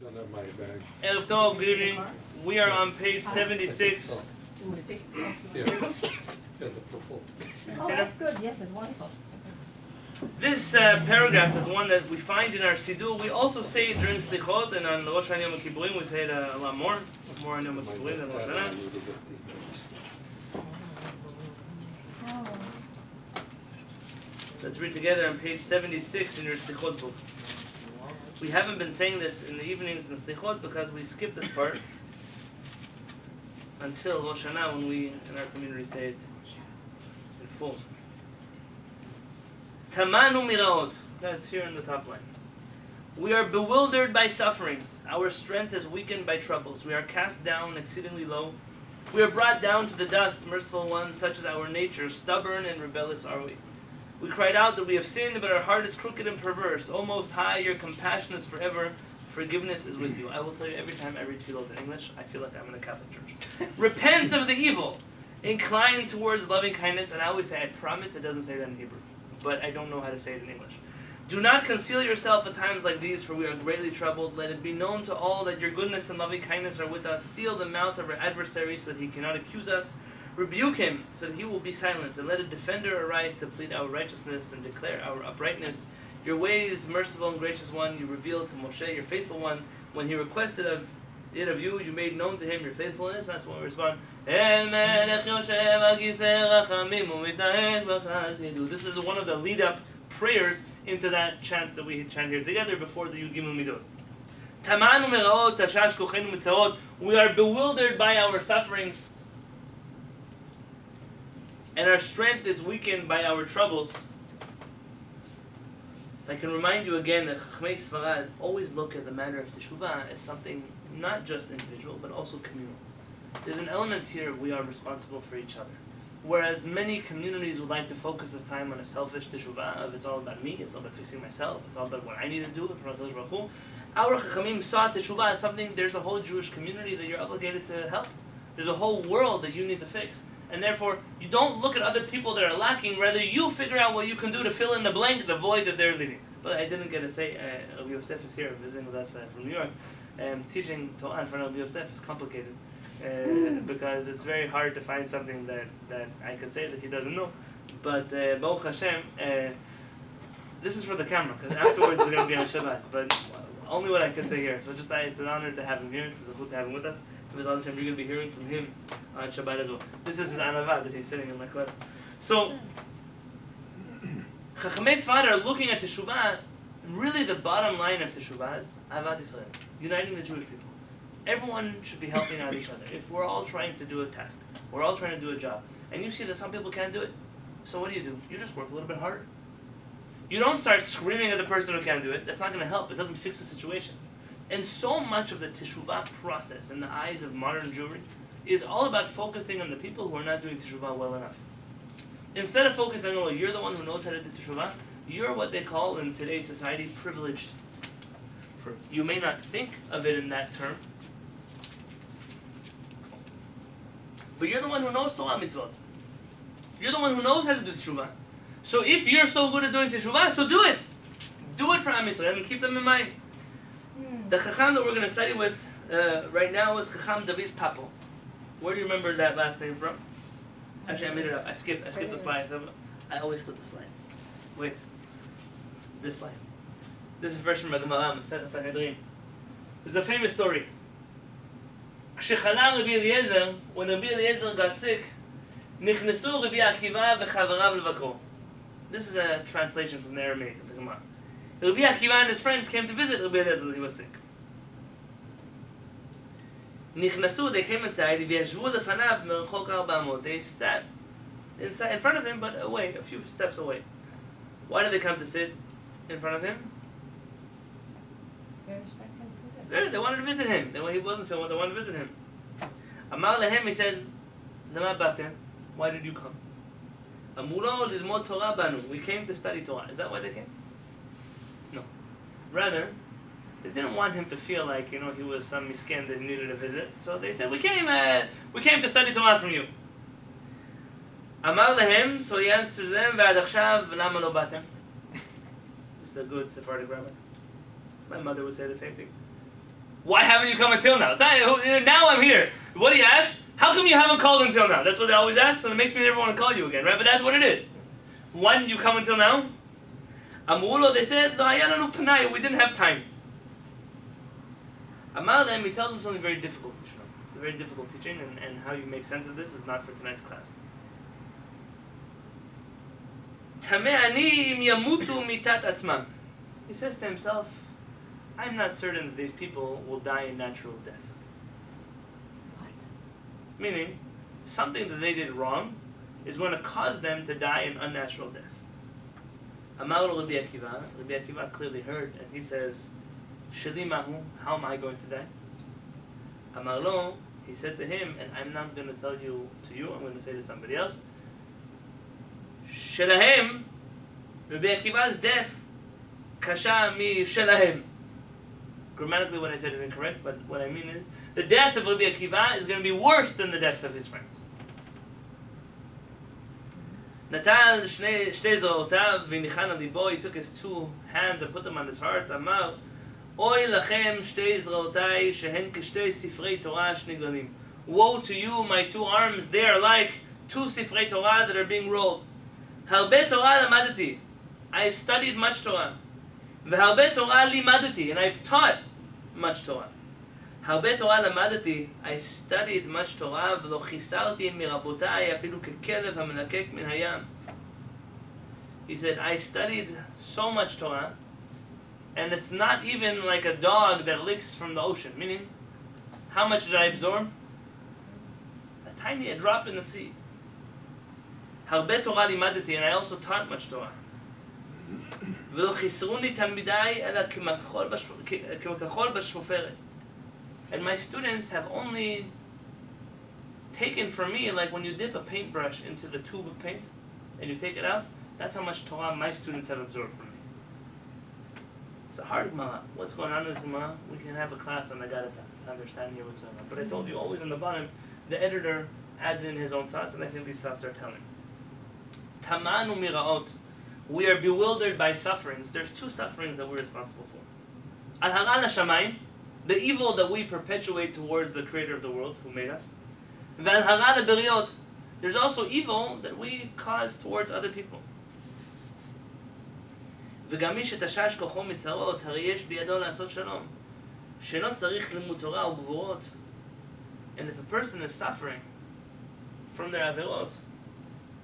don't have my bag. Erev Tov, good evening. We are on page 76. Oh. Yeah. Yeah, the purple. Oh, that's good. Yes, it's wonderful. This paragraph is one that we find in our Siddur. We also say it during Slichot, and on Rosh Hashanah Yom Kippurim we say it a lot more on Yom Kippurim than Rosh Hashanah. Let's read together on page 76 in your Slichot book. We haven't been saying this in the evenings in Slichot because we skip this part until Rosh Hashanah when we in our community say it in full. Tamanu miraot. That's here in the top line. We are bewildered by sufferings. Our strength is weakened by troubles. We are cast down exceedingly low. We are brought down to the dust, merciful one, such as our nature. Stubborn and rebellious are we. We cried out that we have sinned, but our heart is crooked and perverse. O Most High, your compassion is forever. Forgiveness is with you. I will tell you every time I read Tefillot in English, I feel like I'm in a Catholic church. Repent of the evil. Incline towards loving kindness. And I always say, I promise it doesn't say that in Hebrew. But I don't know how to say it in English. Do not conceal yourself at times like these, for we are greatly troubled. Let it be known to all that your goodness and loving kindness are with us. Seal the mouth of our adversary so that he cannot accuse us. Rebuke him so that he will be silent. And let a defender arise to plead our righteousness and declare our uprightness. Your ways, merciful and gracious one, you revealed to Moshe, your faithful one. When he requested of you, you made known to him your faithfulness. That's when we respond. This is one of the lead-up prayers into that chant that we chant here together before the Yud Gimel Midot. We are bewildered by our sufferings, and our strength is weakened by our troubles. I can remind you again that Chachmei Sfarad always look at the matter of Teshuvah as something not just individual, but also communal. There's an element here we are responsible for each other. Whereas many communities would like to focus this time on a selfish Teshuvah, of it's all about me, it's all about fixing myself, it's all about what I need to do in front of HaKadosh Baruch Hu. Our Chachamim saw Teshuvah as something, there's a whole Jewish community that you're obligated to help. There's a whole world that you need to fix. And therefore, you don't look at other people that are lacking, rather you figure out what you can do to fill in the blank, the void that they're leaving. But I didn't get to say, Rabbi Yosef is here visiting with us from New York. Teaching Torah in front of Rabbi Yosef is complicated because it's very hard to find something that I could say that he doesn't know. But Baruch Hashem, this is for the camera because afterwards it's going to be on Shabbat. But only what I can say here. So just it's an honor to have him here. It's a good to have him with us. Because all the time you're going to be hearing from him on Shabbat as well. This is his anava that he's sitting in my class. So Chachamei Sfard are looking at Teshuvah. Really, the bottom line of Teshuvah is Ahavat Yisrael, uniting the Jewish people. Everyone should be helping out each other. If we're all trying to do a task, we're all trying to do a job, and you see that some people can't do it, so what do? You just work a little bit harder. You don't start screaming at the person who can't do it. That's not going to help. It doesn't fix the situation. And so much of the Teshuvah process in the eyes of modern Jewry is all about focusing on the people who are not doing Teshuvah well enough. Instead of focusing on, well, you're the one who knows how to do Teshuvah, you're what they call in today's society privileged. You may not think of it in that term, but you're the one who knows Torah mitzvot. You're the one who knows how to do Teshuvah. So if you're so good at doing Teshuvah, so do it. Do it for Am Yisrael and keep them in mind. The Chacham that we're going to study with right now is Chacham David Papo. Where do you remember that last name from? Actually, I made it up. I skipped the slide. I always skip the slide. Wait. This slide. This is first from the Maram. There's a famous story. כשחלה רבי אליעזר, when Rabbi Eliezer got sick, נכנסו רבי עקיבא וחבריו לבקרו. This is a translation from the Aramaic of the Gemara. Rabbi Akiva and his friends came to visit Rabbi Eliezer when he was sick. נכנסו, they came inside, וישבו לפניו מרחוק 400. They sat inside, in front of him, but away, a few steps away. Why did they come to sit in front of him? They wanted to visit him. He wasn't feeling well, they wanted to visit him. אמר להם, he said, למה באתם? Why did you come? אמרו לו ללמוד תורה בנו. We came to study Torah. Is that why they came? No. Rather, they didn't want him to feel like, he was some miskin that needed a visit. So they said, we came to study Torah from you. אמר להם, so he answers them, ועד עכשיו, למה לא באתם? This is a good Sephardic rabbi. My mother would say the same thing. Why haven't you come until now? It's not, now I'm here. What do you ask? How come you haven't called until now? That's what they always ask, so it makes me never want to call you again, right? But that's what it is. Why didn't you come until now? Amulo, they said, we didn't have time. Amar them, he tells them something very difficult to show. It's a very difficult teaching, and how you make sense of this is not for tonight's class. He says to himself, I'm not certain that these people will die a natural death. What? Meaning, something that they did wrong is going to cause them to die an unnatural death. Amar lo Rabbi Akiva. Rabbi Akiva clearly heard, and he says, Sheli mahu, how am I going to die? Amar lo, he said to him, and I'm not going to tell you to you, I'm going to say to somebody else, Shelahem, Rabbi Akiva's death, kasha mi shelahem. Grammatically what I said is incorrect, but what I mean is, the death of Rabbi Akiva is going to be worse than the death of his friends. Natan shtei zoraotav v'nichan al libo, he took his two hands and put them on his heart. Amar, oy lachem shtei zoraotai shehen kishtei sifrei Torah shniglanim. Woe to you, my two arms, they are like two sifrei Torah that are being rolled. Harbe Torah lamadati, I have studied much Torah. V'harbe Torah limadati, and I've taught much Torah. Harbe Torah lamadati, I studied much Torah, v'lo chisarti mirabotai afilu kekelev hamelakek min hayam. He said, I studied so much Torah, and it's not even like a dog that licks from the ocean. Meaning, how much did I absorb? A tiny drop in the sea. Harbe Torah limadati, and I also taught much Torah. ולא חיסרוני תלמידיי אלא כמכחול בשפופרת. And my students have only taken from me, like when you dip a paintbrush into the tube of paint and you take it out, that's how much Torah my students have absorbed from me. It's a hard Gemara. What's going on in this Gemara? We can have a class on Agadata to understand here what's going on. But I told you always on the bottom, the editor adds in his own thoughts, and I think these thoughts are telling. Tamanu miraot. We are bewildered by sufferings. There's two sufferings that we're responsible for. Al-Hara HaShamayim, the evil that we perpetuate towards the creator of the world, who made us. V'al-Hara Beriot, there's also evil that we cause towards other people. וגם מי שתשש כוחו מצרות, הרי יש בידו לעשות שלום. שאינו צריך לימוד תורה וגבורות. And if a person is suffering from their averot,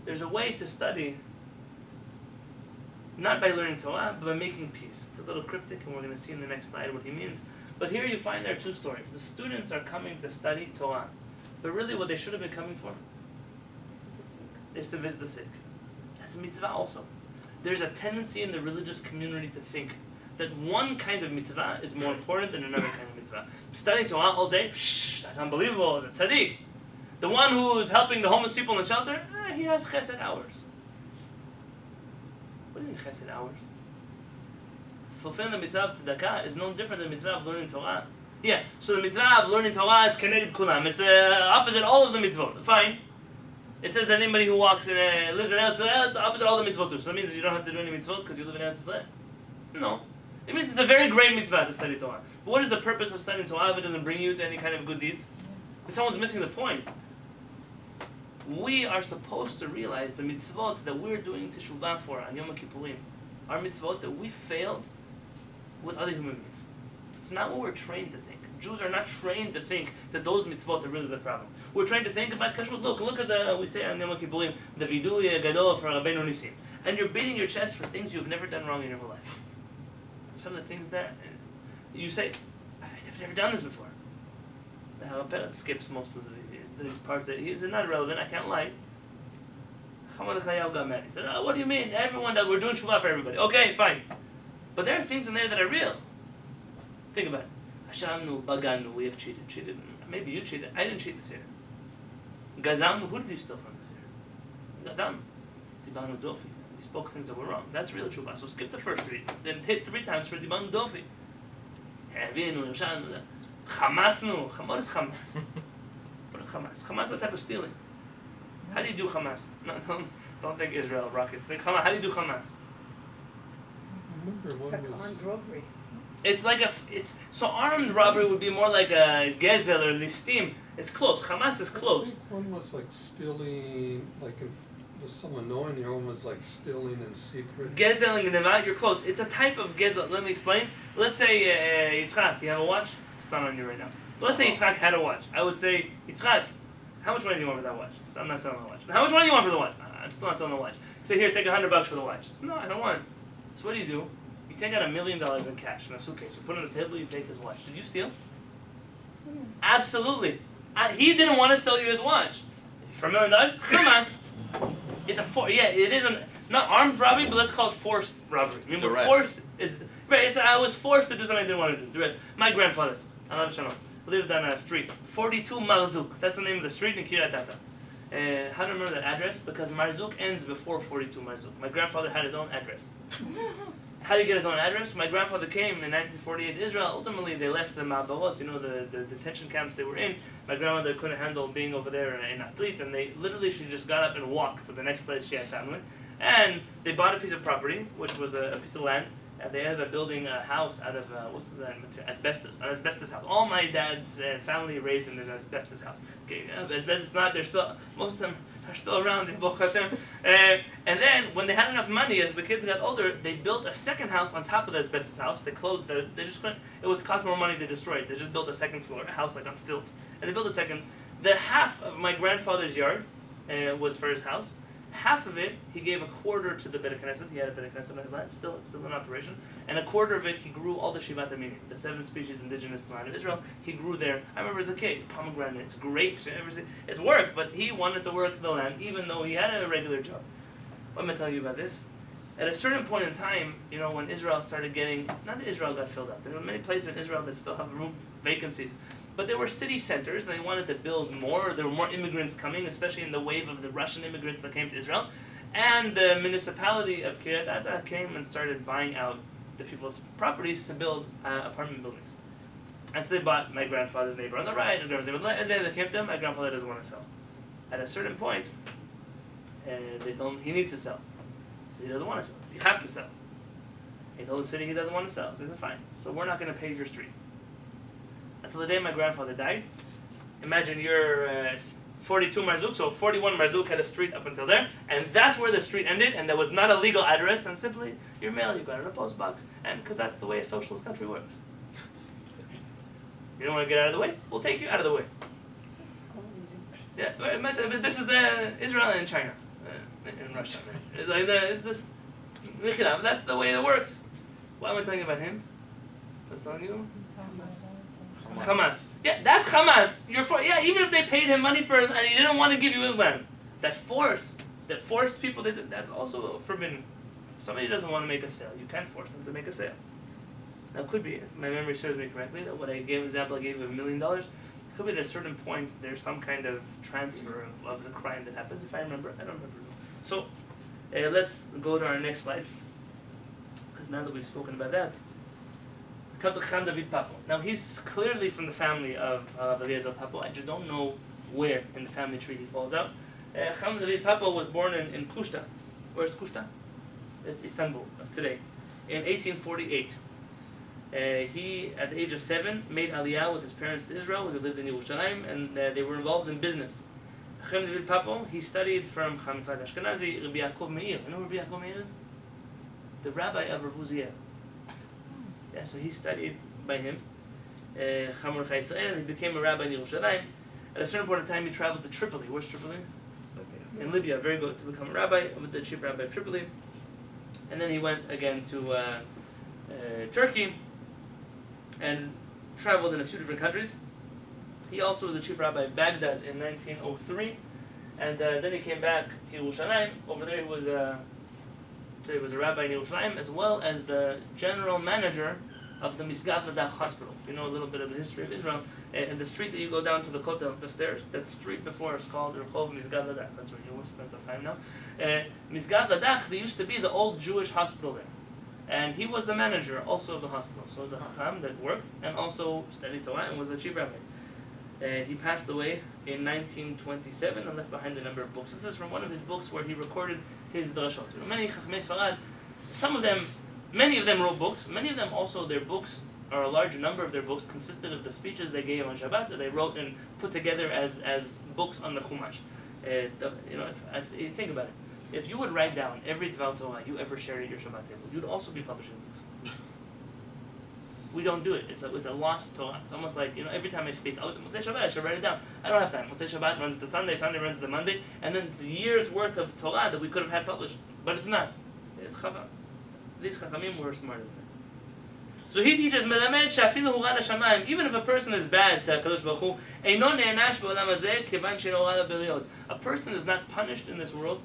there's a way to study, not by learning Torah, but by making peace. It's a little cryptic, and we're going to see in the next slide what he means. But here you find there are two stories. The students are coming to study Torah, but really what they should have been coming for is to visit the sick. That's a mitzvah also. There's a tendency in the religious community to think that one kind of mitzvah is more important than another kind of mitzvah. Studying Torah all day, that's unbelievable, it's a tzaddik. The one who is helping the homeless people in the shelter, he has chesed hours. What do you mean chesed hours? Fulfilling the mitzvah of tzedakah is no different than the mitzvah of learning Torah. Yeah, so the mitzvah of learning Torah is keneged kulam. It's opposite all of the mitzvot. Fine. It says that anybody who walks in lives in Eretz Yisrael, it's opposite all the mitzvot too. So that means that you don't have to do any mitzvot because you live in Eretz Yisrael. No. It means it's a very great mitzvah to study Torah. But what is the purpose of studying Torah if it doesn't bring you to any kind of good deeds? If someone's missing the point. We are supposed to realize the mitzvot that we're doing teshuvah for on Yom Kippurim are mitzvot that we failed with other human beings. It's not what we're trained to think. Jews are not trained to think that those mitzvot are really the problem. We're trained to think about kashrut. Look at the, we say on Yom Kippurim, the vidui gadol for Rabbeinu Nissim. And you're beating your chest for things you've never done wrong in your whole life. Some of the things that you say, I've never done this before. The Haraperat skips most of these parts that he's not relevant, I can't lie. Hamad Chayav got mad. He said, what do you mean? Everyone that we're doing shuvah for everybody. Okay, fine. But there are things in there that are real. Think about it. Hashamnu, baganu, we have cheated. Maybe you cheated. I didn't cheat this year. Gazamnu, who did you steal from this year? Gazam. Dibanu dofi. We spoke things that were wrong. That's real shuvah. So skip the first three. Then hit 3 times for dibanu dofi. Havinu, Yoshanu, Hamasnu. What is Hamas? What is Hamas? Hamas is a type of stealing. How do you do Hamas? No, don't think Israel rockets. Think Hamas. How do you do Hamas? Remember one was robbery. It's like so armed robbery would be more like a gezel or listim. It's close. Hamas is I close. think one was like stealing, like if was someone knowing, the other one was like stealing in secret. Gezeling and Neva, you're close. It's a type of gezel. Let me explain. Let's say Yitzchak, you have a watch? It's not on you right now. But let's say Yitzchak had a watch. I would say, Yitzchak, how much money do you want for that watch? I'm not selling the watch. How much money do you want for the watch? I'm still not selling the watch. Say, here, take $100 for the watch. No, I don't want. So what do? You take out $1 million in cash in a suitcase. You put it on the table, you take his watch. Did you steal? Absolutely. He didn't want to sell you his watch. For $1 million? Hamas. It's it isn't, not armed robbery, but let's call it forced robbery. I mean, Duress. forced, I was forced to do something I didn't want to do. Duress. My grandfather, Alav Shalom, lived on a street, 42 Marzuk. That's the name of the street in Kehillat. How do I remember that address? Because Marzuk ends before 42 Marzuk. My grandfather had his own address. How did he get his own address? My grandfather came in 1948 to Israel. Ultimately, they left the Ma'abarot, the detention camps they were in. My grandmother couldn't handle being over there in athlete, and she just got up and walked to the next place she had family. And they bought a piece of property, which was a piece of land, and they ended up building a house out of, what's the material? Asbestos. An asbestos house. All my dad's family raised in an asbestos house. Okay, asbestos not, most of them are still around, Baruch Hashem. And then, when they had enough money, as the kids got older, they built a second house on top of the asbestos house. They closed they just couldn't, it was cost more money to destroy it. They just built a second floor, a house like on stilts. And they built a second. The half of my grandfather's yard was for his house. Half of it, he gave a quarter to the Beit Knesset. He had a Beit Knesset on his land, still in operation. And a quarter of it, he grew all the Shiviti, the 7 species indigenous to the land of Israel. He grew there. I remember as a kid, pomegranates, grapes, everything. It's work, but he wanted to work the land, even though he had a regular job. What am I telling you about this? At a certain point in time, when Israel started getting, not that Israel got filled up, there were many places in Israel that still have room, vacancies. But there were city centers, and they wanted to build more. There were more immigrants coming, especially in the wave of the Russian immigrants that came to Israel. And the municipality of Kehillat came and started buying out the people's properties to build apartment buildings. And so they bought my grandfather's neighbor on the right, and my grandfather's neighbor on the left, and then they came to him, my grandfather doesn't want to sell. At a certain point, they told him he needs to sell. So he doesn't want to sell. You have to sell. He told the city he doesn't want to sell. So he said, fine. So we're not going to pave your street. Until the day my grandfather died. Imagine you're 42 Marzuk, so 41 Marzuk had a street up until there, and that's where the street ended, and there was not a legal address, and simply your mail, you got it in a post box, and because that's the way a socialist country works. You don't want to get out of the way? We'll take you out of the way. Yeah, but this is the Israel and China, in Russia. It's this, that's the way it works. Why am I telling you about him? I was telling you. Hamas. Yeah, that's Hamas. Even if they paid him money for it and he didn't want to give you his land. That forced people, that's also forbidden. If somebody doesn't want to make a sale, you can't force them to make a sale. Now, it could be, if my memory serves me correctly, that what I gave example, I gave you $1 million. It could be at a certain point there's some kind of transfer of the crime that happens. If I remember, I don't remember. So, let's go to our next slide. Because now that we've spoken about that, come to Cham David Papo. Now he's clearly from the family of Eliezer Papo. I just don't know where in the family tree he falls out. Cham David Papo was born in Kushta. Where's Kushta? It's Istanbul of today. In 1848. He, at the age of 7, made Aliyah with his parents to Israel, where they lived in Yerushalayim, and they were involved in business. Cham David Papo, he studied from Cham Yitzchak Ashkenazi, Rabbi Yaakov Meir. You know who Rabbi Yaakov Meir is? The rabbi of Rav Uziel. Yeah, so he studied by him. He became a rabbi in Yerushalayim. At a certain point in time, he traveled to Tripoli. Where's Tripoli? In Libya. Very good, to become a rabbi, with the chief rabbi of Tripoli. And then he went again to Turkey and traveled in a few different countries. He also was the chief rabbi of Baghdad in 1903. And then he came back to Yerushalayim. Over there he was a rabbi in Yerushalayim, as well as the general manager of the Misgav Ladach hospital. If you know a little bit of the history of Israel, and the street that you go down to the Kotel, the stairs, that street before is called Rehov Misgav Ladach. That's where you will spend some time now. Misgav Ladach, there used to be the old Jewish hospital there. And he was the manager also of the hospital. So he was a Chacham that worked and also studied Torah and was the chief rabbi. He passed away in 1927 and left behind a number of books. This is from one of his books where he recorded his drashot. Many Chachmei Sfarad, many of them wrote books. Many of them also, their books or a large number of their books, consisted of the speeches they gave on Shabbat that they wrote and put together as books on the Chumash. If you think about it, if you would write down every Dvar Torah you ever shared at your Shabbat table, you'd also be publishing books. We don't do it. It's a lost Torah. It's almost like, every time I speak, Motzei Shabbat, I should write it down. I don't have time. Motzei Shabbat runs the Sunday, Sunday runs the Monday, and then it's years worth of Torah that we could have had published. But it's not. It's Chava. These Chachamim were smarter than that. So he teaches, Melamed she'afilu hu ra l'shamayim, even if a person is bad to HaKadosh Baruch Hu, eino ne'anash ba'olam hazeh kevan she'lo ra l'beriot. A person is not punished in this world.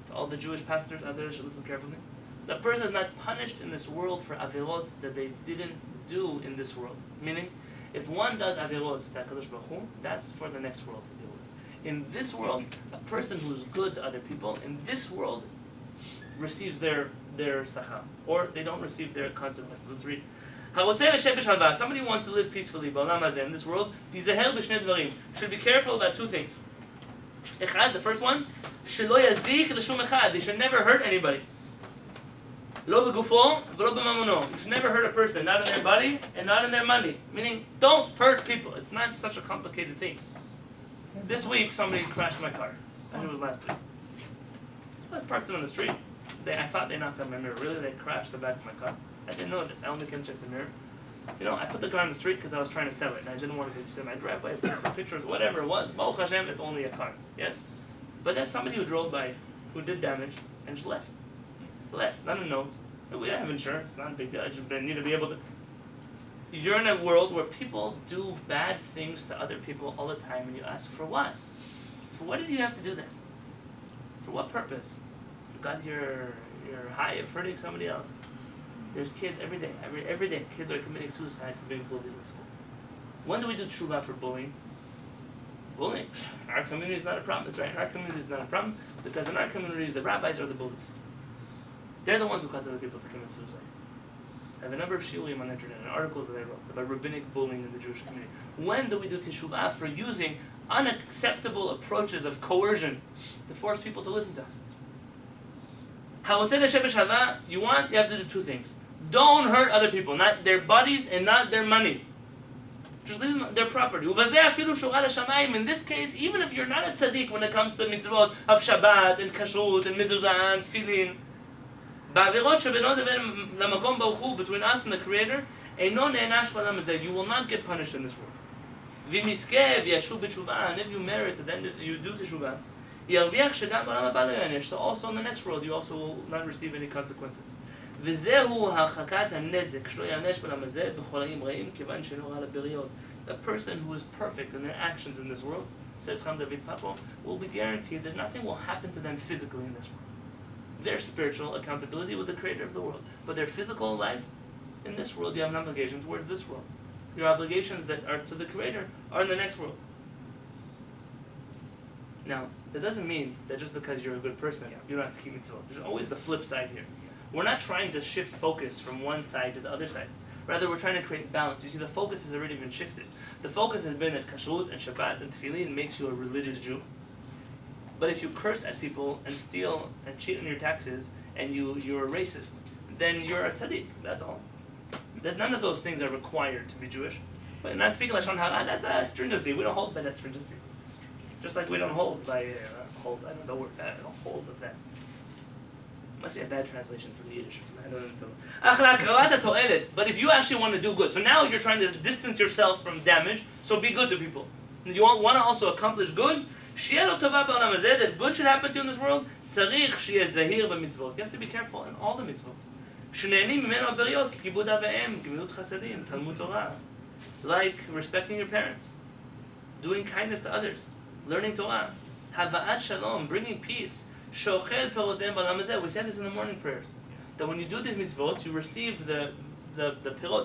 To all the Jewish pastors out there should listen carefully. The person is not punished in this world for avirot that they didn't do in this world. Meaning, if one does avirot to HaKadosh Baruch Hu, that's for the next world to deal with. In this world, a person who's good to other people, in this world, receives their sachar, or they don't receive their consequences. Let's read. Somebody who wants to live peacefully in this world, should be careful about two things. The first one, they should never hurt anybody. You should never hurt a person, not in their body and not in their money. Meaning, don't hurt people. It's not such a complicated thing. This week, somebody crashed my car. I think it was last week. I parked it on the street. I thought they knocked on my mirror. Really, they crashed the back of my car. I didn't notice. I only came to check the mirror. I put the car on the street because I was trying to sell it, and I didn't want to visit my driveway, put some pictures, whatever it was. Baruch Hashem, it's only a car. Yes? But there's somebody who drove by, who did damage, and just left. Not a note. We don't have insurance. Not a big deal. I just need to be able to. You're in a world where people do bad things to other people all the time, and you ask, for what? For what did you have to do that? For what purpose? You got your high of hurting somebody else. There's kids every day. Every day, kids are committing suicide for being bullied in school. When do we do tshuva for bullying? Bullying. In our community is not a problem. That's right. In our community is not a problem because in our communities, the rabbis are the bullies. They're the ones who cause other people to commit suicide. I have a number of shiurim on the internet and articles that I wrote about rabbinic bullying in the Jewish community. When do we do teshuvah for using unacceptable approaches of coercion to force people to listen to us? You have to do two things. Don't hurt other people, not their bodies and not their money. Just leave them their property. In this case, even if you're not a tzaddik when it comes to mitzvot of Shabbat and kashrut and mezuzah and tefillin, between us and the Creator, you will not get punished in this world. And if you merit, then you do teshuvah, so also in the next world, you also will not receive any consequences. A person who is perfect in their actions in this world, says Cham David Papo, will be guaranteed that nothing will happen to them physically in this world. Their spiritual accountability with the Creator of the world. But their physical life, in this world, you have an obligation towards this world. Your obligations that are to the Creator are in the next world. Now, that doesn't mean that just because you're a good person, you don't have to keep mitzvot. There's always the flip side here. We're not trying to shift focus from one side to the other side. Rather, we're trying to create balance. You see, the focus has already been shifted. The focus has been that kashrut and Shabbat and tefillin makes you a religious Jew. But if you curse at people and steal and cheat on your taxes and you're a racist, then you're a tzaddik. That's all. That none of those things are required to be Jewish. But not speaking Lashon Hara, that's a stringency. We don't hold by that stringency. Just like we don't hold by hold. I don't know word. I don't hold of that. Must be a bad translation from the Yiddish. I don't know. But if you actually want to do good, so now you're trying to distance yourself from damage. So be good to people. And you want to also accomplish good. That good should happen to you in this world. You have to be careful in all the mitzvot. Like respecting your parents, doing kindness to others, learning Torah, hava'at shalom, bringing peace. We said this in the morning prayers, that when you do these mitzvot, you receive the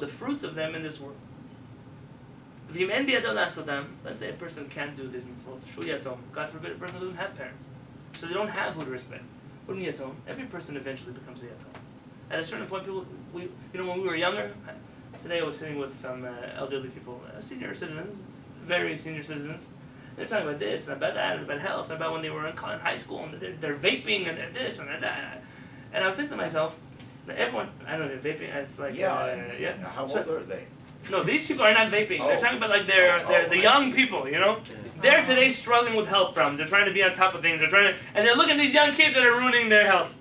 fruits of them in this world. Let's say a person can't do these mitzvot. God forbid a person doesn't have parents, so they don't have who to respect. Every person eventually becomes a yatom. At a certain point, people, when we were younger, today I was sitting with some elderly people, senior citizens, very senior citizens. They're talking about this and about that and about health and about when they were in high school and they're vaping and they're this and they're that. And I was thinking to myself, Everyone, I don't know, vaping, it's like, Yeah. How So- old are they? No, these people are not vaping. They're Oh. talking about like they're the I young see. people, you know? They're today struggling with health problems. They're trying to be on top of things. And they're looking at these young kids that are ruining their health.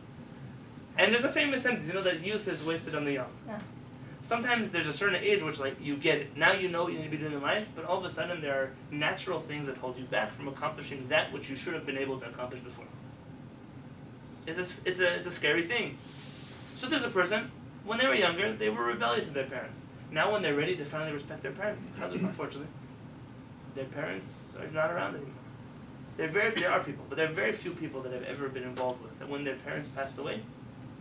And there's a famous sentence, you know, that youth is wasted on the young. Yeah. Sometimes there's a certain age which like you get it. Now you know what you need to be doing in life, but all of a sudden there are natural things that hold you back from accomplishing that which you should have been able to accomplish before. It's a scary thing. So there's a person, when they were younger, they were rebellious to their parents. Now when they're ready to finally respect their parents, unfortunately, their parents are not around anymore. There are people, but there are very few people that I've ever been involved with that when their parents passed away,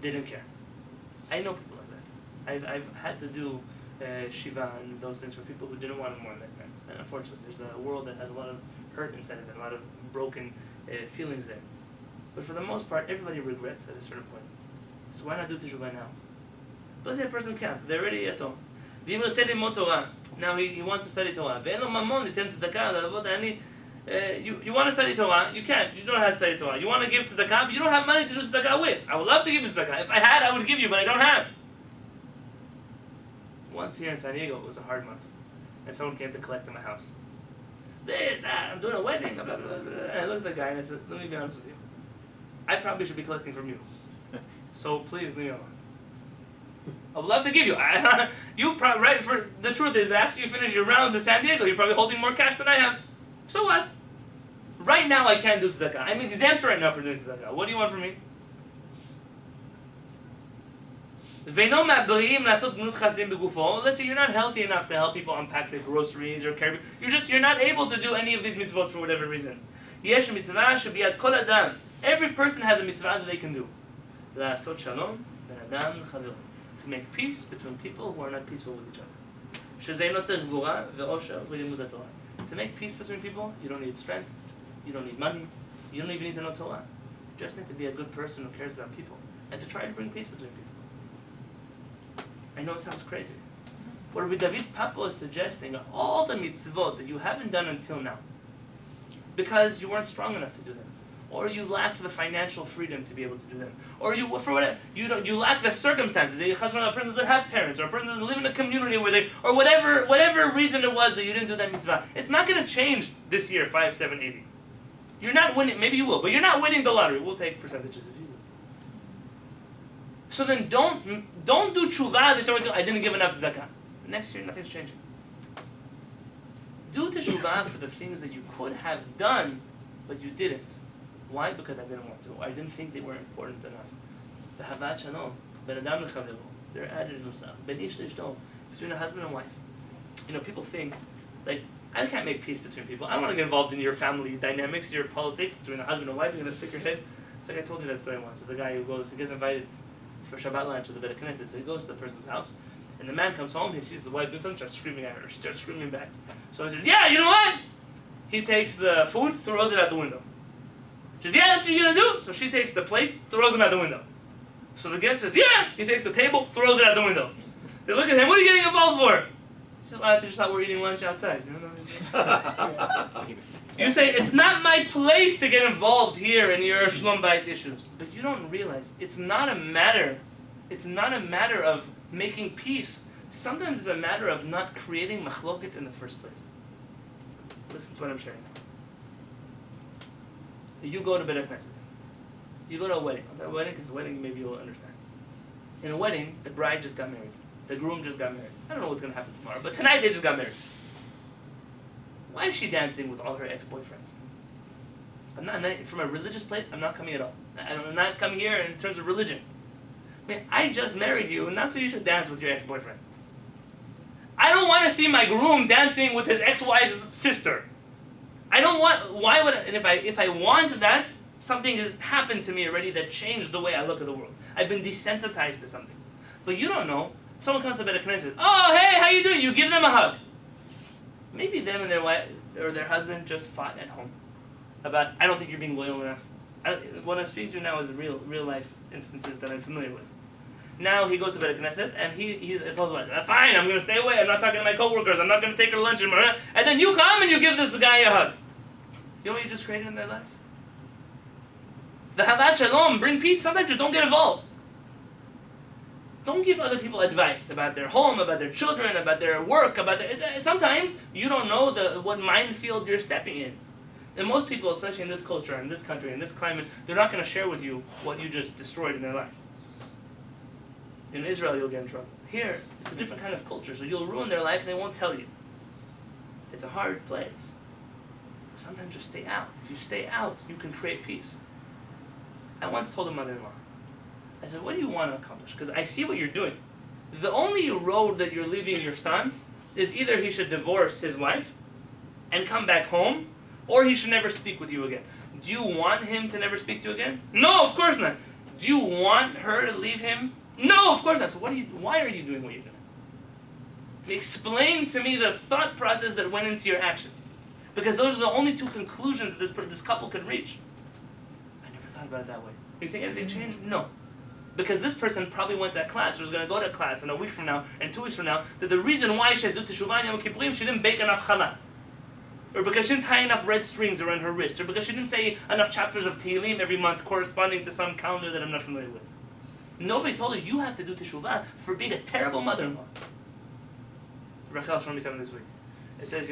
they didn't care. I know people like that. I've had to do Shiva and those things for people who didn't want to mourn their parents. And unfortunately, there's a world that has a lot of hurt inside of it, a lot of broken feelings there. But for the most part, everybody regrets at a certain point. So why not do Teshuvah now? But let's say a person can't. They're already at home. Now he wants to study Torah. You want to study Torah, you can't. You don't know how to study Torah. You want to give tzedakah, but you don't have money to do tzedakah with. I would love to give you tzedakah. If I had, I would give you, but I don't have. Once here in San Diego, it was a hard month. And someone came to collect in my house. I'm doing a wedding. Blah, blah, blah, blah. And I looked at the guy and I said, let me be honest with you. I probably should be collecting from you. So please leave me alone. I would love to give you. You probably, right? For the truth is, after you finish your rounds in San Diego, you're probably holding more cash than I have. So what? Right now, I can't do tzedakah. I'm exempt right now for doing tzedakah. What do you want from me? Let's say you're not healthy enough to help people unpack their groceries or carry. You're not able to do any of these mitzvot for whatever reason. Every person has a mitzvah that they can do. To make peace between people who are not peaceful with each other. To make peace between people, you don't need strength, you don't need money, you don't even need to know Torah. You just need to be a good person who cares about people and to try to bring peace between people. I know it sounds crazy. What Rabbi David Papo is suggesting are all the mitzvot that you haven't done until now because you weren't strong enough to do them, or you lacked the financial freedom to be able to do them, or you lack the circumstances. A person doesn't have parents, or a person doesn't live in a community where they, or whatever reason it was that you didn't do that mitzvah. It's not going to change this year, 5, 7, 80. You're not winning. Maybe you will, but you're not winning the lottery. We'll take percentages if you will. So then don't do tshuva this year. I didn't give enough tzedakah. Next year, nothing's changing. Do teshuvah for the things that you could have done, but you didn't. Why? Because I didn't want to. I didn't think they were important enough. The havat shalom, ben adam lechavero, they're added nusach, ben ish leishto, between a husband and wife. You know, people think, like, I can't make peace between people. I don't want to get involved in your family dynamics, your politics between a husband and wife. You're going to stick your head. It's like I told you that story once. So the guy who gets invited for Shabbat lunch to the Beit Knesset. So he goes to the person's house, and the man comes home. He sees the wife doing something, starts screaming at her. She starts screaming back. So he says, "Yeah, you know what?" He takes the food, throws it out the window. She says, "Yeah, that's what you're going to do." So she takes the plates, throws them out the window. So the guest says, "Yeah." He takes the table, throws it out the window. They look at him. What are you getting involved for? He says, "I just thought we're eating lunch outside." You say, "It's not my place to get involved here in your Shlom Bayit issues." But you don't realize it's not a matter of making peace. Sometimes it's a matter of not creating machloket in the first place. Listen to what I'm sharing now. You go to Beit Knesset. You go to a wedding. A wedding, because a wedding maybe you'll understand. In a wedding, the bride just got married. The groom just got married. I don't know what's going to happen tomorrow, but tonight they just got married. Why is she dancing with all her ex-boyfriends? I'm not from a religious place. I'm not coming at all. I'm not coming here in terms of religion. I mean, I just married you, not so you should dance with your ex-boyfriend. I don't want to see my groom dancing with his ex-wife's sister. I don't want. Why would? And if I want that, something has happened to me already that changed the way I look at the world. I've been desensitized to something. But you don't know. Someone comes to Beit Knesset. "Oh, hey, how you doing?" You give them a hug. Maybe them and their wife or their husband just fought at home about, "I don't think you're being loyal enough." What I'm speaking to now is real life instances that I'm familiar with. Now he goes to Beit Knesset and he tells his wife, "Fine, I'm going to stay away. I'm not talking to my coworkers. I'm not going to take her to lunch." And then you come and you give this guy a hug. You know what you just created in their life? The Havat Shalom, bring peace. Sometimes just don't get involved. Don't give other people advice about their home, about their children, about their work, sometimes you don't know what minefield you're stepping in. And most people, especially in this culture, in this country, in this climate, they're not going to share with you what you just destroyed in their life. In Israel, you'll get in trouble. Here, it's a different kind of culture, so you'll ruin their life and they won't tell you. It's a hard place. Sometimes just stay out. If you stay out, you can create peace. I once told a mother-in-law, I said, what do you want to accomplish? Because I see what you're doing. The only road that you're leaving your son is either he should divorce his wife and come back home, or he should never speak with you again. Do you want him to never speak to you again? No, of course not. Do you want her to leave him? No, of course not. So why are you doing what you're doing? Explain to me the thought process that went into your actions. Because those are the only two conclusions this couple could reach. I never thought about it that way. You think anything changed? No. Because this person probably went to class, or was going to go to class in a week from now, and 2 weeks from now, that the reason why she has to do teshuvah in Yom Kippurim, she didn't bake enough challah. Or because she didn't tie enough red strings around her wrist. Or because she didn't say enough chapters of Tehillim every month corresponding to some calendar that I'm not familiar with. Nobody told her you have to do teshuvah for being a terrible mother-in-law. Rachel showed me something this week. It says,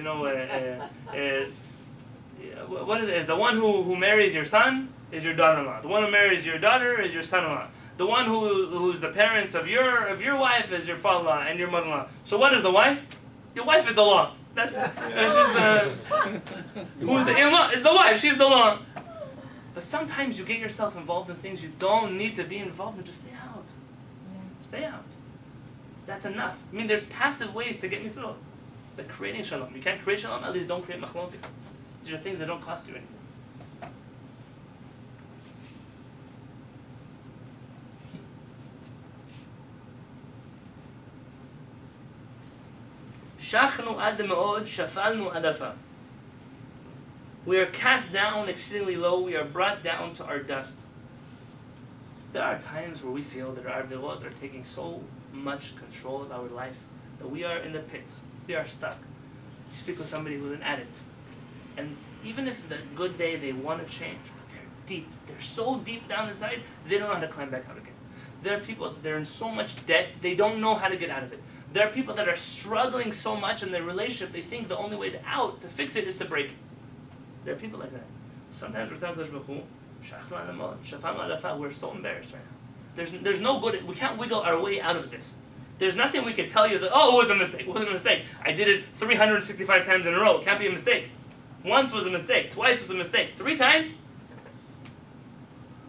what is it? The one who marries your son is your daughter-in-law. The one who marries your daughter is your son-in-law. The one who's the parents of your wife is your father-in-law and your mother-in-law. So what is the wife? Your wife is the law. That's it. Who's the in-law? Is the wife. She's the law. But sometimes you get yourself involved in things you don't need to be involved in. Just stay out. Stay out. That's enough. I mean, there's passive ways to get me through it. But creating shalom. You can't create shalom, at least don't create machloket. These are things that don't cost you anything. Shachnu ad me'od, shafalnu ad afar. We are cast down exceedingly low. We are brought down to our dust. There are times where we feel that our avirot are taking so much control of our life that we are in the pits. We are stuck. You speak with somebody who's an addict, and even if the good day they want to change, but they're deep. They're so deep down inside, they don't know how to climb back out again. There are people, they're in so much debt, they don't know how to get out of it. There are people that are struggling so much in their relationship, they think the only way to fix it is to break it. There are people like that. Sometimes we're telling Baruch Hu, we're so embarrassed right now. There's no good, we can't wiggle our way out of this. There's nothing we can tell you that, oh, it was a mistake, it wasn't a mistake. I did it 365 times in a row, it can't be a mistake. Once was a mistake, twice was a mistake, 3 times?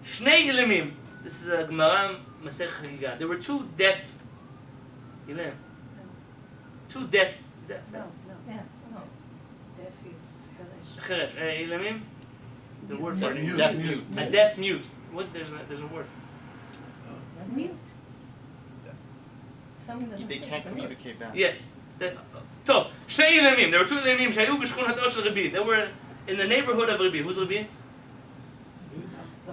Shnei ilimim. This is a Gemara Masech Chagiga. There were 2 deaf ilim. 2 deaf. No. Yeah, no. Deaf is Cheresh. Ilimim? The word for it. Deaf mute. A deaf mute. What? There's a word for it. mute. Someone doesn't They speak, can't it's a word. communicate back. Yes. Tov. Shnei ilimim. There were 2 ilimim shayu b'shchunato shel Rabbi. They were in the neighborhood of Rabbi. Who's Rabbi?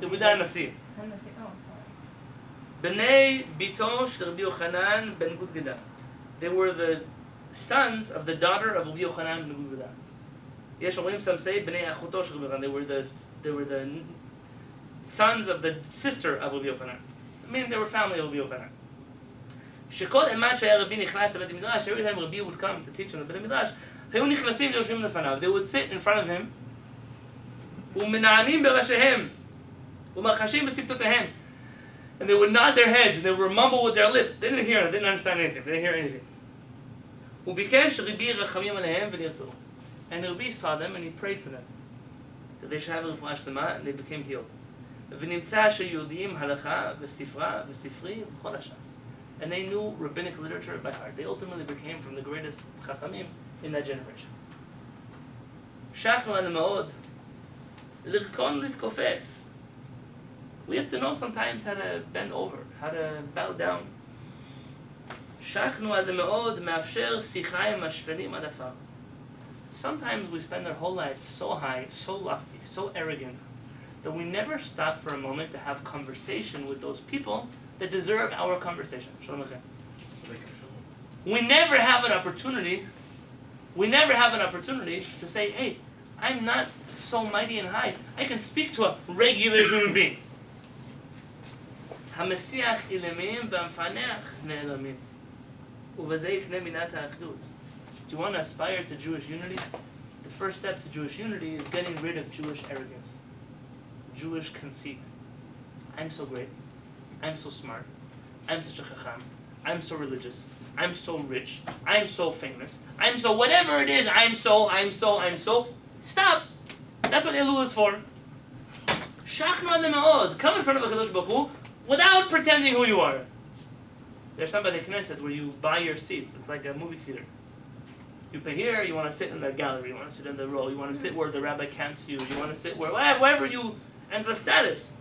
Yehuda Nasi. Oh, sorry. Bnei Bito shel Rabbi Yochanan ben Gudgada. They were the sons of the daughter of Rabbi Yochanan ben Gudgada. Yesh omrim, some say Bnei Achuto shel Rabbi Yochanan. They were the sons of the sister of Rabbi Yochanan. I mean, they were family of Rabbi Yochanan. Shekol emat shaya Rabbi nichnas lebet midrash. Every time Rabbi would come to teach in the Bet midrash, hayu nichnasim yoshvim lefanav. They would sit in front of him. Umena'anim berashehem. Umachashim b'siftotehem. And they would nod their heads and they would mumble with their lips. They didn't hear it. They didn't understand anything. They didn't hear anything. Ubikesh Rabbi rachamim alehem v'nirtu. And Rabbi saw them and he prayed for them that they should have a refuah shlema and they became healed. V'nimtza sheyudim halacha v'sifra v'sifri v'chol hashas. And they knew rabbinic literature by heart. They ultimately became from the greatest chachamim in that generation. Shachnu al ma'od lirkon litkofef. We have to know sometimes how to bend over, how to bow down. Shachnu ad me'od ma'afsher sichayim ashvenim ad afar. Sometimes we spend our whole life so high, so lofty, so arrogant, that we never stop for a moment to have conversation with those people that deserve our conversation. Shalom aleichem. We never have an opportunity to say, hey, I'm not so mighty and high. I can speak to a regular human being. המסיח אילמים והמפענח נעלמים. ובזה יקנה מידת האחדות. Do you want to aspire to Jewish unity? The first step to Jewish unity is getting rid of Jewish arrogance, Jewish conceit. I'm so great. I'm so smart. I'm such a chacham. I'm so religious. I'm so rich. I'm so famous. I'm so whatever it is. I'm so. Stop. That's what Elul is for. Shachnu ad le'ma'od. Come in front of HaKadosh Baruch Hu without pretending who you are. There's some by the Knesset where you buy your seats. It's like a movie theater. You pay here, you want to sit in the gallery, you want to sit in the row, you want to sit where the rabbi can't see you, you want to sit wherever you, and it's a status.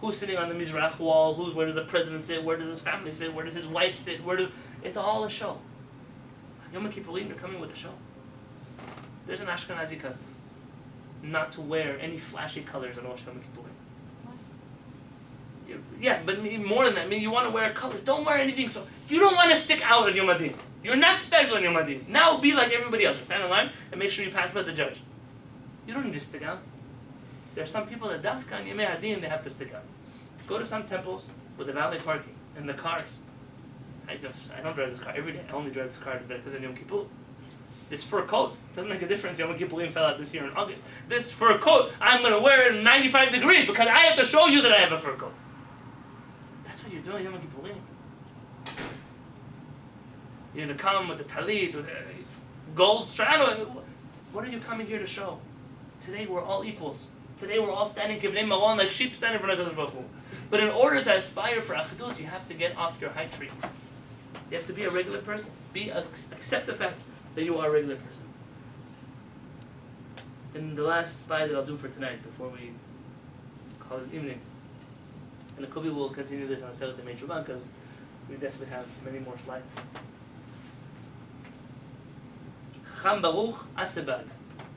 Who's sitting on the Mizrach wall, where does the president sit, where does his family sit, where does his wife sit, it's all a show. Yom Kippurim, you're coming with a show. There's an Ashkenazi custom not to wear any flashy colors on Rosh Yom Kippurim. Yeah, but more than that, you want to wear colors. Don't wear anything so. You don't want to stick out on Yom Adin. You're not special on Yom Adin. Now be like everybody else. Stand in line and make sure you pass by the judge. You don't need to stick out. There are some people that dafka on Yom Adin, they have to stick out. Go to some temples with the valet parking and the cars. I don't drive this car every day. I only drive this car because of Yom Kippur. This fur coat doesn't make a difference. Yom Kippurim fell out this year in August. This fur coat, I'm going to wear it in 95 degrees because I have to show you that I have a fur coat. That's what you're doing Yom Kippurim. You're going to come with the talit, with the gold strap. What are you coming here to show? Today we're all equals. Today we're all standing kivnei maron like sheep standing in front of HaKadosh Baruch Hu. But in order to aspire for Achdut, you have to get off your high tree. You have to be a regular person. Accept the fact that you are a regular person. And the last slide that I'll do for tonight before we call it evening. And the Kobi will continue this on Selet Yemei Teshuvah because we definitely have many more slides. Cham Baruch Asebag.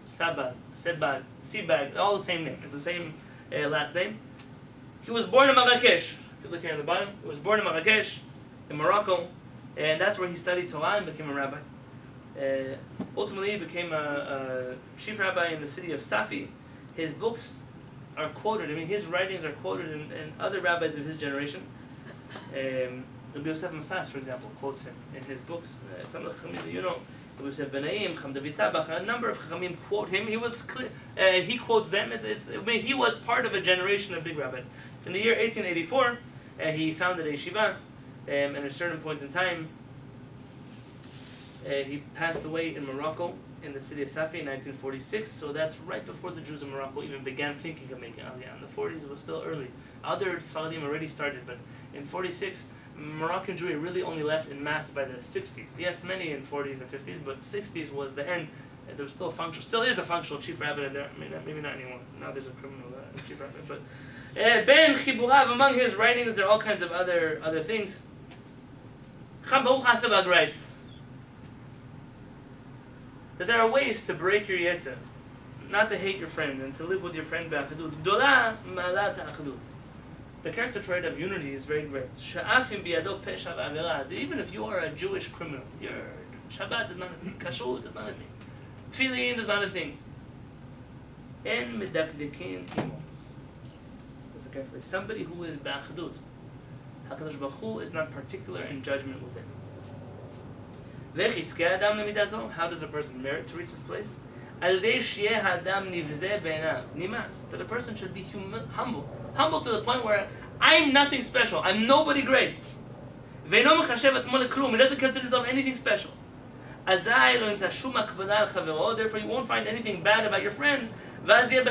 Sabag, Sebag, Sibag, all the same name. It's the same last name. He was born in Marrakesh. If you look here in the bottom, he was born in Marrakesh, in Morocco, and that's where he studied Torah and became a rabbi. Ultimately, he became a chief rabbi in the city of Safi. His books are quoted. His writings are quoted in other rabbis of his generation. Rabbi Yosef Masas, for example, quotes him in his books. Some of the Chachamim that you know. A number of Chachamim quote him. He was and he quotes them. He was part of a generation of big rabbis. In the year 1884, he founded a yeshiva, and at a certain point in time, he passed away in Morocco, in the city of Safi in 1946. So that's right before the Jews of Morocco even began thinking of making Aliyah. In the 40s, it was still early. Other Sfaradim already started, but in 46, Moroccan Jewry really only left in mass by the 60s. Yes, many in 40s and 50s, but 60s was the end. There was still is a functional chief rabbi there. Maybe not anymore. Now there's a criminal chief rabbi. But Ben Chiburav, among his writings, there are all kinds of other things. Cham Baruch Asebag writes that there are ways to break your yetzer, not to hate your friend and to live with your friend b'achadut. Gdola ma'alat ha'achadut. The character trait of unity is very great. Even if you are a Jewish criminal, your Shabbat is not a thing, Kashrut is not a thing, Tefillin is not a thing. En medakdekin imo. Listen carefully. Somebody who is b'achdut, HaKadosh Baruch Hu is not particular in judgment with it. How does a person merit to reach this place? That a person should be humble to the point where I'm nothing special, I'm nobody great. He doesn't consider himself anything special. Therefore you won't find anything bad about your friend. And through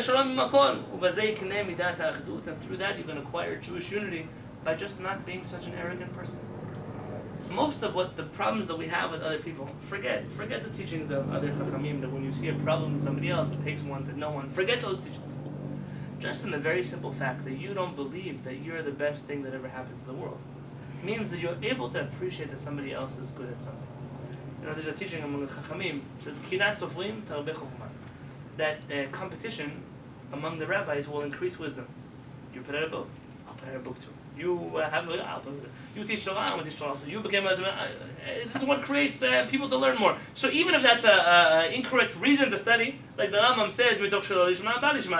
that you can acquire Jewish unity by just not being such an arrogant person. Most of what the problems that we have with other people, forget the teachings of other Chachamim, that when you see a problem with somebody else, it takes one to know one. Forget those teachings. Just in the very simple fact that you don't believe that you're the best thing that ever happened to the world means that you're able to appreciate that somebody else is good at something. There's a teaching among the Chachamim, it says, Kinat Sofrim Tarbe Chokhmah, that competition among the rabbis will increase wisdom. You put out a book, I'll put out a book too. You you teach Torah, I teach Torah. So you became this is what creates people to learn more. So even if that's a incorrect reason to study, like the Rambam says,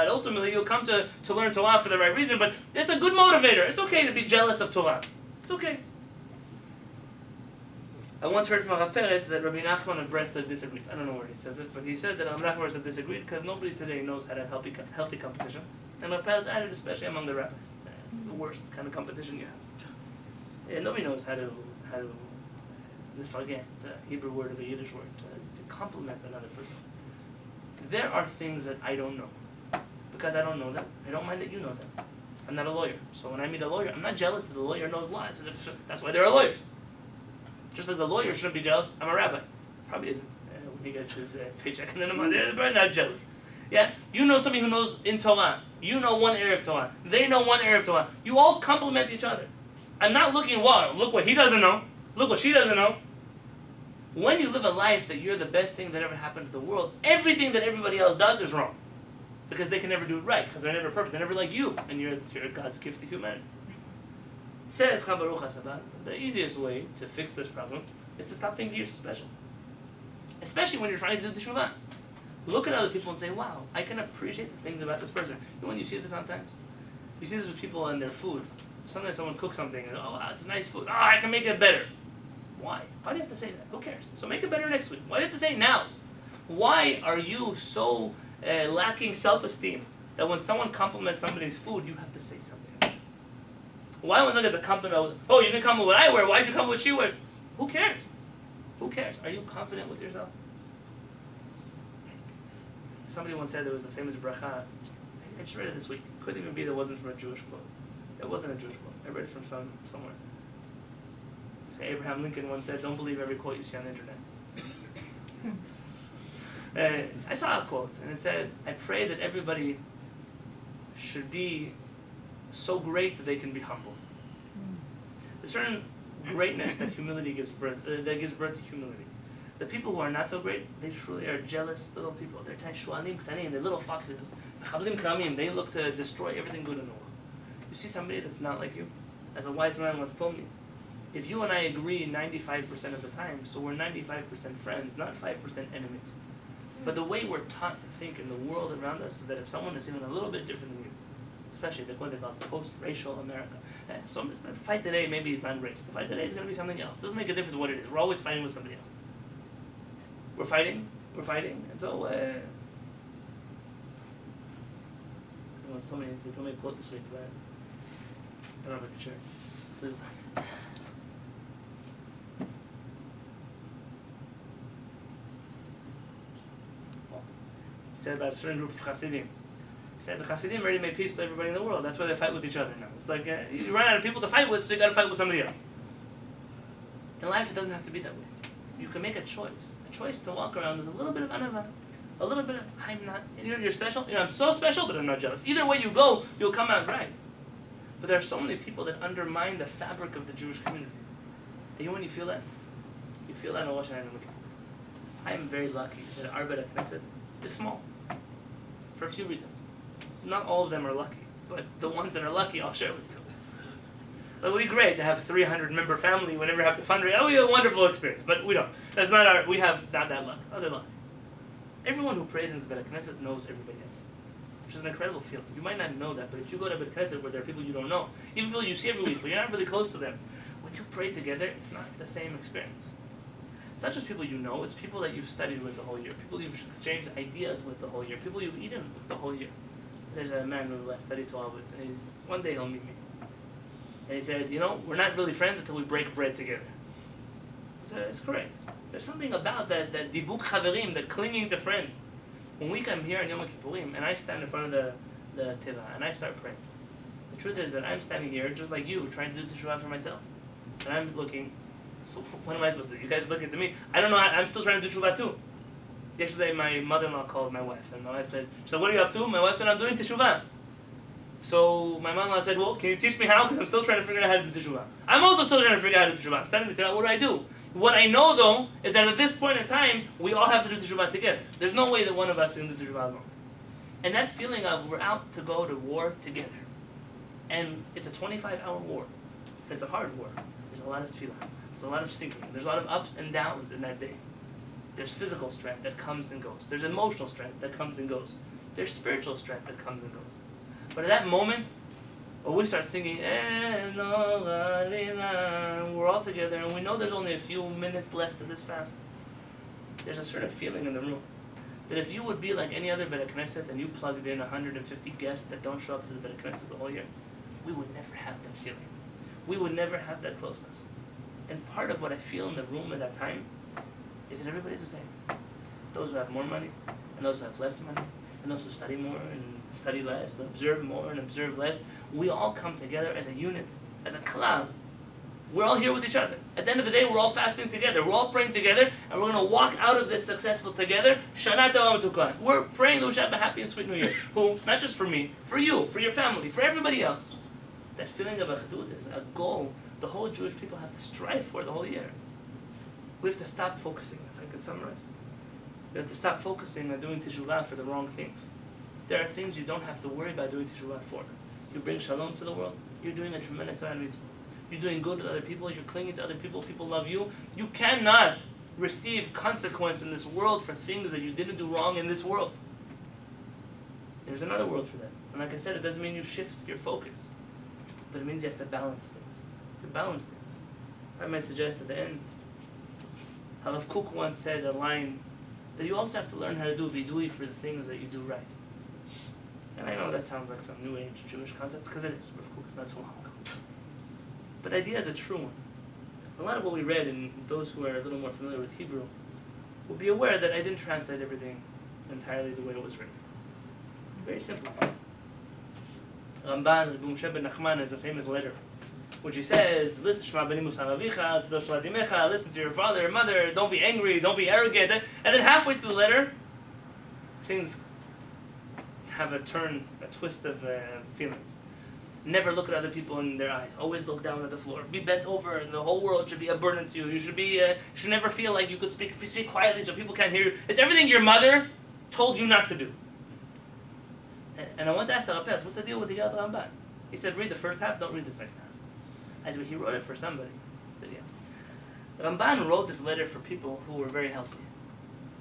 ultimately you'll come to learn Torah for the right reason. But it's a good motivator. It's okay to be jealous of Torah. It's okay. I once heard from Rav Peretz that Rabbi Nachman of Breslov disagrees. I don't know where he says it, but he said that Rabbi Nachman of Breslov disagreed because nobody today knows how to have healthy competition. And Rav Peretz added, especially among the rabbis, the worst kind of competition you have. And nobody knows how to forget, it's a Hebrew word of a Yiddish word, to compliment another person. There are things that I don't know. Because I don't know them, I don't mind that you know them. I'm not a lawyer. So when I meet a lawyer, I'm not jealous that the lawyer knows law. That's why there are lawyers. Just like the lawyer shouldn't be jealous, I'm a rabbi. Probably isn't. When he gets his paycheck and then I'm not jealous. Yeah? You know somebody who knows in Torah. You know one area of Torah. They know one area of Torah. You all complement each other. I'm not looking, wow, look what he doesn't know. Look what she doesn't know. When you live a life that you're the best thing that ever happened to the world, everything that everybody else does is wrong. Because they can never do it right, because they're never perfect, they're never like you, and you're God's gift to humanity. Says Chabaruch HaSabbat, the easiest way to fix this problem is to stop thinking you're so special. Especially when you're trying to do teshuvah. Look at other people and say, wow, I can appreciate the things about this person. You know when you see this sometimes? You see this with people and their food. Sometimes someone cooks something and, oh, wow, it's nice food. Oh, I can make it better. Why? Why do you have to say that? Who cares? So make it better next week. Why do you have to say it now? Why are you so lacking self-esteem that when someone compliments somebody's food, you have to say something? Why when someone gets a compliment, oh, you didn't compliment what I wear, why'd you compliment what she wears? Who cares? Who cares? Are you confident with yourself? Somebody once said there was a famous bracha. I just read it this week. Couldn't even be that it wasn't from a Jewish quote. It wasn't a Jewish quote. I read it from somewhere. So Abraham Lincoln once said, don't believe every quote you see on the internet. I saw a quote, and it said, I pray that everybody should be so great that they can be humble. There's a certain greatness that humility gives birth, that gives birth to humility. The people who are not so great, they truly are jealous little people. They're shualim ktanim, they're little foxes. Chablim kramim, they look to destroy everything good in the world. You see somebody that's not like you? As a white man once told me, if you and I agree 95% of the time, so we're 95% friends, not 5% enemies. But the way we're taught to think in the world around us is that if someone is even a little bit different than you, especially the what they call post-racial America, so it's not fight today, maybe he's not race. The fight today is going to be something else. It doesn't make a difference what it is. We're always fighting with somebody else. We're fighting, and so someone told me a quote this week, but I don't know if I can share. So, he said about a certain group of Hasidim. He said the Hasidim already made peace with everybody in the world. That's why they fight with each other now. It's like you run out of people to fight with, so you got to fight with somebody else. In life, it doesn't have to be that way. You can make a choice to walk around with a little bit of anava, a little bit of I'm not. You're special. I'm so special, but I'm not jealous. Either way you go, you'll come out right. But there are so many people that undermine the fabric of the Jewish community. And you know when you feel that? You feel that in Rosh Hashanah. I am very lucky that our Beit Knesset is small. For a few reasons. Not all of them are lucky, but the ones that are lucky, I'll share with you. It would be great to have a 300-member family whenever we have to fundraise. Oh, we have a wonderful experience, but we don't. That's not we have not that luck, other luck. Everyone who prays in the Beit Knesset knows everybody else, which is an incredible feeling. You might not know that, but if you go to Beit Knesset where there are people you don't know, even people you see every week, but you're not really close to them, when you pray together, it's not the same experience. It's not just people you know, it's people that you've studied with the whole year, people you've exchanged ideas with the whole year, people you've eaten with the whole year. There's a man who I studied Torah with, and one day he'll meet me. And he said, we're not really friends until we break bread together. I said, it's correct. There's something about that dibuk chaverim, that clinging to friends. When we come here on Yom Kippurim, and I stand in front of the teva, and I start praying, the truth is that I'm standing here, just like you, trying to do teshuvah for myself. And I'm looking, so what am I supposed to do? You guys look at me. I don't know, I'm still trying to do teshuvah too. Yesterday, my mother-in-law called my wife, and my wife said, what are you up to? My wife said, I'm doing teshuvah. So my mother-in-law said, well, can you teach me how? Because I'm still trying to figure out how to do teshuvah. I'm also still trying to figure out how to do teshuvah. I'm standing there, what do I do? What I know, though, is that at this point in time, we all have to do teshuvah together. There's no way that one of us can do teshuvah alone. And that feeling of we're out to go to war together. And it's a 25-hour war. It's a hard war. There's a lot of tefillah. There's a lot of singing. There's a lot of ups and downs in that day. There's physical strength that comes and goes. There's emotional strength that comes and goes. There's spiritual strength that comes and goes. But at that moment, when we start singing, we're all together, and we know there's only a few minutes left of this fast. There's a certain feeling in the room that if you would be like any other Beit Knesset and you plugged in 150 guests that don't show up to the Beit Knesset the whole year, we would never have that feeling. We would never have that closeness. And part of what I feel in the room at that time is that everybody's the same. Those who have more money, and those who have less money, and those who study more and study less, and observe more and observe less. We all come together as a unit, as a klal. We're all here with each other. At the end of the day, we're all fasting together. We're all praying together, and we're going to walk out of this successful together. Shana Tova U'Tukan. We're praying that we should have a happy and sweet New Year. Who? Not just for me, for you, for your family, for everybody else. That feeling of achdut is a goal the whole Jewish people have to strive for the whole year. We have to stop focusing, if I could summarize. We have to stop focusing on doing teshuvah for the wrong things. There are things you don't have to worry about doing teshuvah for. You bring shalom to the world, you're doing a tremendous amount of mitzvah. You're doing good with other people, you're clinging to other people, people love you. You cannot receive consequence in this world for things that you didn't do wrong in this world. There's another world for that. And like I said, it doesn't mean you shift your focus. But it means you have to balance things. I might suggest at the end, Harav Kook once said a line that you also have to learn how to do vidui for the things that you do right. And I know that sounds like some new age Jewish concept, because it is, Rav Kook is not so long ago. But the idea is a true one. A lot of what we read, and those who are a little more familiar with Hebrew, will be aware that I didn't translate everything entirely the way it was written. Very simple. Ramban, Rabbi Moshe ben Nachman, has a famous letter, which he says, listen to your father and mother, don't be angry, don't be arrogant. And then halfway through the letter, things have a turn, a twist of feelings. Never look at other people in their eyes. Always look down at the floor. Be bent over, and the whole world should be a burden to you. You should never feel like you could speak quietly so people can't hear you. It's everything your mother told you not to do. And I once asked Harapes, what's the deal with the Yad Ramban? He said, read the first half, don't read the second half. I said, he wrote it for somebody. I said, yeah. Ramban wrote this letter for people who were very healthy.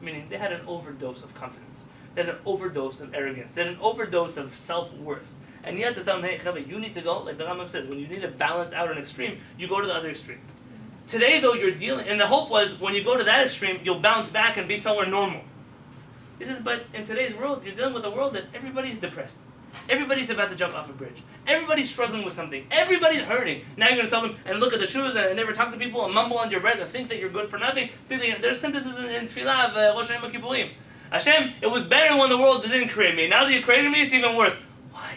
Meaning, they had an overdose of confidence. They had an overdose of arrogance. They had an overdose of self-worth. And yet to tell them, hey, Chaveh, you need to go, like the Rambam says, when you need to balance out an extreme, you go to the other extreme. Today, though, you're dealing, and the hope was, when you go to that extreme, you'll bounce back and be somewhere normal. He says, but in today's world, you're dealing with a world that everybody's depressed. Everybody's about to jump off a bridge. Everybody's struggling with something. Everybody's hurting. Now you're going to tell them, and look at the shoes, and never talk to people, and mumble under your breath, and think that you're good for nothing. There's sentences in Tefillah of Rosh Hashanah Kippurim. Hashem, it was better when the world didn't create me. Now that you created me, it's even worse. Why?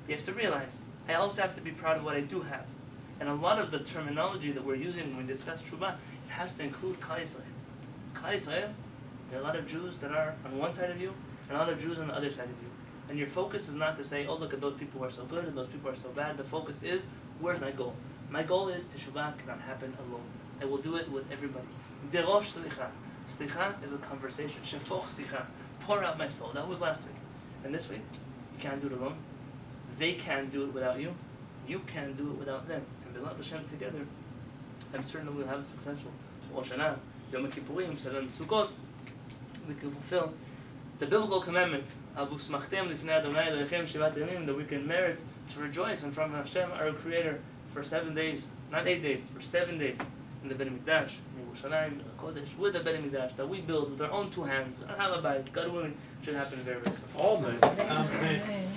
You have to realize, I also have to be proud of what I do have. And a lot of the terminology that we're using when we discuss Tshuva, it has to include Klal Yisrael. Klal Yisrael, there are a lot of Jews that are on one side of you, and a lot of Jews on the other side of you. And your focus is not to say, oh, look at those people who are so good, and those people are so bad. The focus is, where's my goal? My goal is, Teshuvah cannot happen alone. I will do it with everybody. Derosh Selichah. Selichah is a conversation. Shefoch Sicha. Pour out my soul. That was last week. And this week, you can't do it alone. They can't do it without you. You can't do it without them. And B'ezrat Hashem together, I'm certain that we'll have a successful Rosh Hashanah, Yom Kippurim, Saran Sukkot. We can fulfill the biblical commandment of Usmachtem Lifnei Adonai Elohechem Shivat Yamim, that we can merit to rejoice in front of Hashem, our Creator, for 7 days, not 8 days, for 7 days in the Beit Mikdash, in Yerushalayim, Kodesh, with the Beit Mikdash that we build with our own 2 hands. God willing, should happen very, very soon. Amen. Amen.